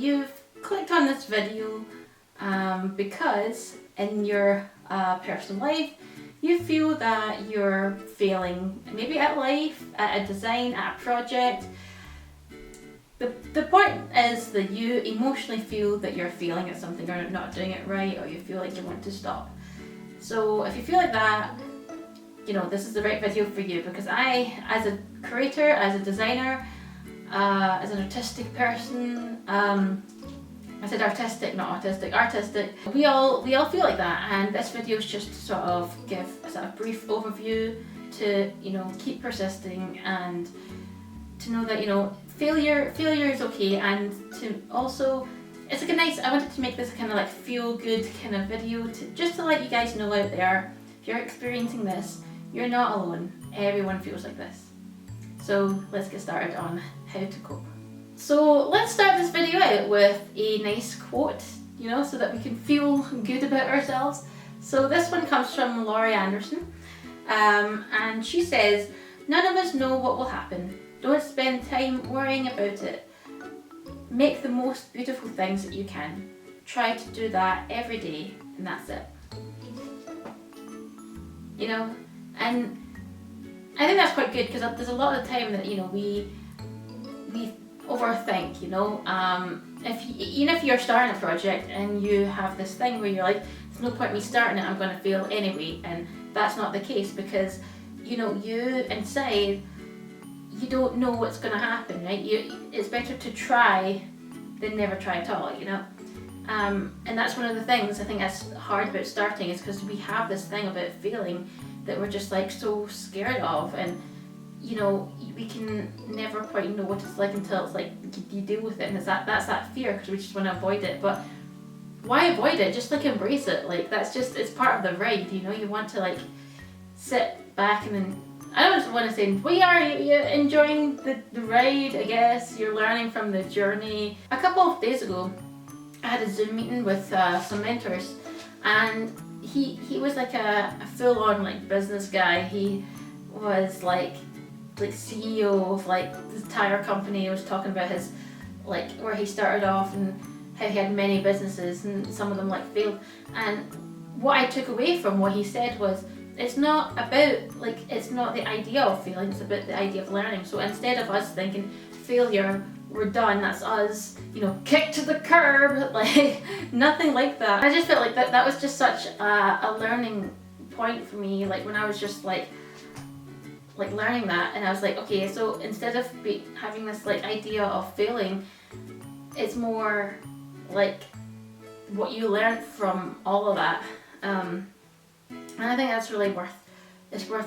you've clicked on this video because in your personal life you feel that you're failing, maybe at life, at a design, at a project. The point is that you emotionally feel that you're failing at something or not doing it right, or you feel like you want to stop. So if you feel like that, you know, this is the right video for you, because I, as a creator, as a designer, as an artistic person, I said artistic, not autistic, artistic. We all feel like that, and this video is just to sort of give a sort of brief overview to, you know, keep persisting and to know that, you know, failure is okay, and to also, it's like a nice, I wanted to make this kind of like feel good kind of video to just to let you guys know out there, if you're experiencing this, you're not alone. Everyone feels like this. So let's get started on how to cope. So let's start this video out with a nice quote, you know, so that we can feel good about ourselves. So this one comes from Laurie Anderson, and she says, "None of us know what will happen. Don't spend time worrying about it. Make the most beautiful things that you can. Try to do that every day, and that's it." You know, and I think that's quite good, because there's a lot of the time that, you know, we overthink, you know. Even if you're starting a project and you have this thing where you're like, there's no point me starting it, I'm going to fail anyway, and that's not the case, because, you know, you inside, you don't know what's going to happen, right? It's better to try than never try at all, you know. And that's one of the things I think that's hard about starting, is because we have this thing about failing that we're just like so scared of, and you know, we can never quite know what it's like until it's like you deal with it, and that's that fear, because we just want to avoid it. But why avoid it? Just like embrace it. Like that's just, it's part of the ride, you know. You want to like sit back and then, I don't want to say, well, you're enjoying the ride, I guess. You're learning from the journey. A couple of days ago, I had a Zoom meeting with some mentors, and he was like a full-on like business guy. He was like CEO of like this tire company. He was talking about his, like, where he started off and how he had many businesses and some of them like failed. And what I took away from what he said was, it's not about, like, it's not the idea of failing, it's about the idea of learning. So instead of us thinking failure, we're done, that's us, you know, kicked to the curb, like nothing like that. I just felt like that was just such a learning point for me, like when I was just like learning that, and I was like, okay, so instead of having this like idea of failing, it's more like what you learn from all of that. And I think that's really worth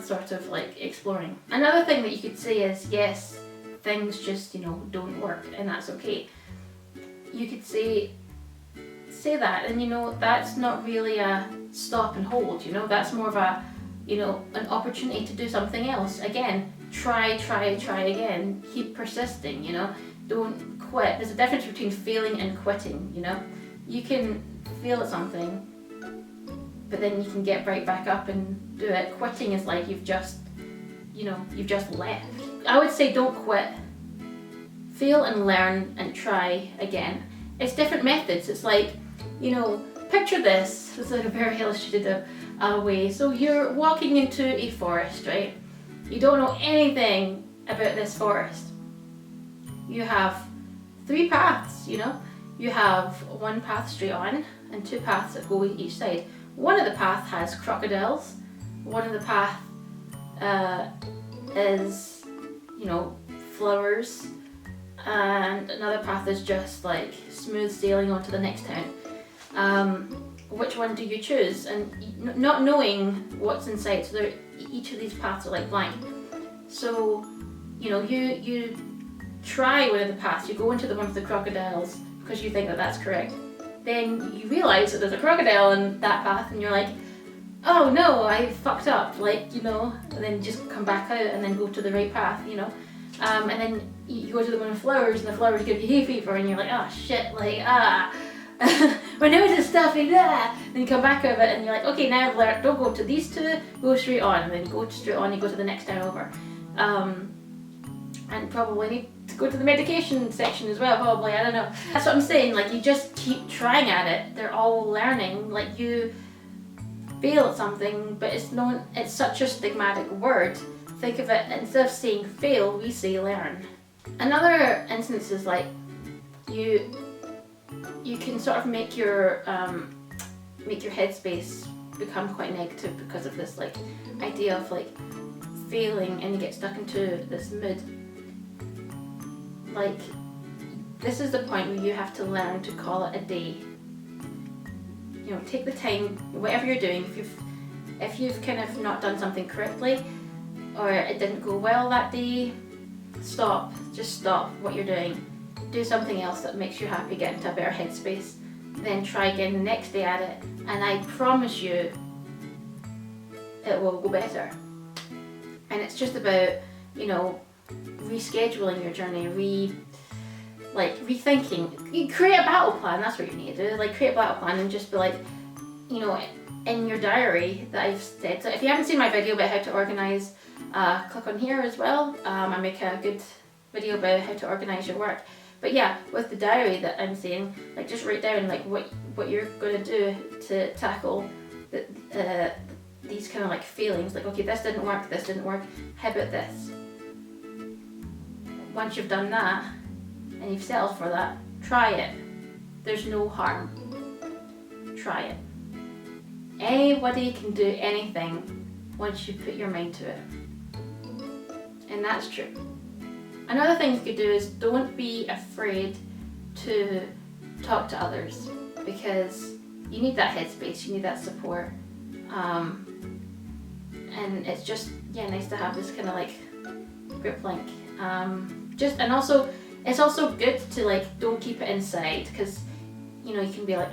sort of like exploring. Another thing that you could say is, yes, things just, you know, don't work, and that's okay. You could say that, and you know, that's not really a stop and hold, you know, that's more of a, you know, an opportunity to do something else. Again, try again, keep persisting, you know, don't quit. There's a difference between failing and quitting, you know. You can fail at something, but then you can get right back up and do it. Quitting is like you've just left. I would say don't quit. Fail and learn and try again. It's different methods. It's like, you know, picture this. It's like a very illustrative way. So you're walking into a forest, right? You don't know anything about this forest. You have 3 paths, you know. You have one path straight on and 2 paths that go each side. One of the paths has crocodiles. One of the path is, you know, flowers, and another path is just like smooth sailing on to the next town. Which one do you choose? And not knowing what's inside, so each of these paths are like blank. So, you know, you try one of the paths, you go into the one with the crocodiles because you think that that's correct. Then you realise that there's a crocodile in that path, and you're like, oh no, I fucked up, like, you know, and then just come back out and then go to the right path, you know. And then you go to the one with flowers, and the flowers give you hay fever, and you're like, oh shit, like, my nose is stuffy, then you come back out of it, and you're like, okay, now I've learned, don't go to these 2, go straight on, and then you go straight on, you go to the next town over. And probably to go to the medication section as well, probably, I don't know. That's what I'm saying, like you just keep trying at it. They're all learning. Like you fail at something, but it's such a stigmatic word. Think of it, instead of saying fail, we say learn. Another instance is like you can sort of make your headspace become quite negative because of this like idea of like failing, and you get stuck into this mood. Like this is the point where you have to learn to call it a day. You know, take the time, whatever you're doing, if you've kind of not done something correctly or it didn't go well that day, stop. Just stop what you're doing. Do something else that makes you happy, get into a better headspace. Then try again the next day at it, and I promise you it will go better. And it's just about, you know, rescheduling your journey, rethinking. You create a battle plan, that's what you need to do. Like create a battle plan and just be like, you know, in your diary that I've said. So if you haven't seen my video about how to organise, click on here as well. I make a good video about how to organise your work. But yeah, with the diary that I'm saying, like just write down like what you're gonna do to tackle these kind of like feelings. Like, okay, this didn't work, how about this? Once you've done that and you've settled for that, try it. There's no harm. Try it. Anybody can do anything once you put your mind to it. And that's true. Another thing you could do is don't be afraid to talk to others, because you need that headspace, you need that support. And it's just, yeah, nice to have this kind of like grip link. And also, it's also good to like, don't keep it inside, because, you know, you can be like,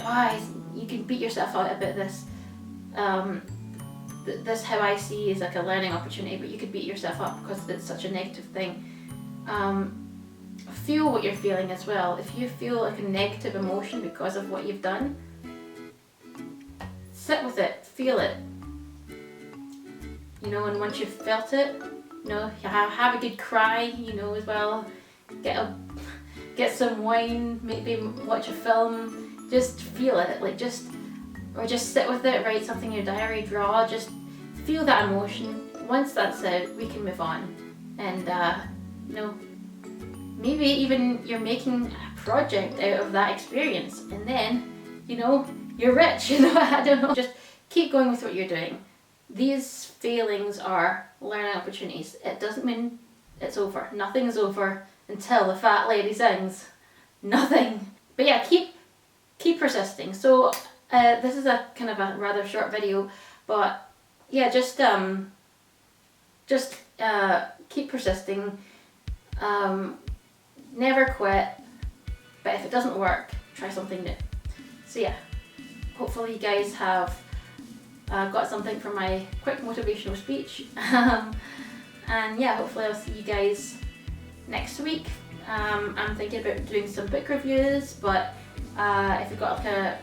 you can beat yourself out about this. This how I see is like a learning opportunity, but you could beat yourself up because it's such a negative thing. Feel what you're feeling as well. If you feel like a negative emotion because of what you've done, sit with it, feel it. You know, and once you've felt it, you know, have a good cry, you know, as well. Get some wine, maybe watch a film, just feel it, like just sit with it, write something in your diary, draw, just feel that emotion. Once that's out, we can move on. And you know, maybe even you're making a project out of that experience, and then, you know, you're rich, you know, I don't know. Just keep going with what you're doing. These failings are learning opportunities. It doesn't mean it's over. Nothing's over until the fat lady sings. Nothing. But yeah, keep persisting. So this is a kind of a rather short video, but yeah, just keep persisting. Never quit, but if it doesn't work, try something new. So yeah, hopefully you guys have got something from my quick motivational speech. And yeah, hopefully I'll see you guys next week. I'm thinking about doing some book reviews, but if you've got like a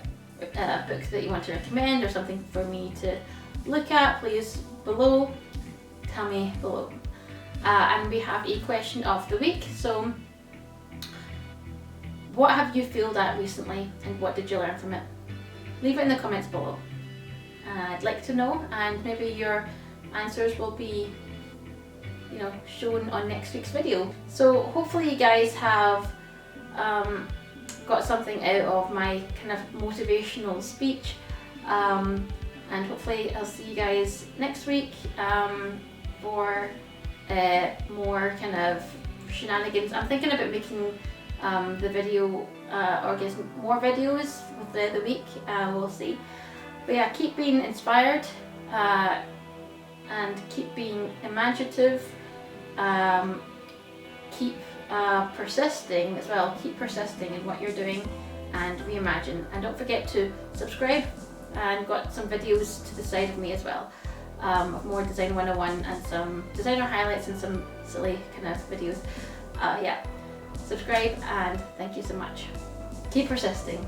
book that you want to recommend or something for me to look at, please tell me below. And we have a question of the week. So what have you failed at recently, and what did you learn from it? Leave it in the comments below. I'd like to know, and maybe your answers will be, you know, shown on next week's video. So hopefully you guys have got something out of my kind of motivational speech, and hopefully I'll see you guys next week for more kind of shenanigans. I'm thinking about making the video or getting more videos with the week. We'll see. But yeah, keep being inspired and keep being imaginative. Keep persisting as well. Keep persisting in what you're doing and reimagine. And don't forget to subscribe, and got some videos to the side of me as well, of more Design 101 and some designer highlights and some silly kind of videos. Yeah, subscribe, and thank you so much. Keep persisting.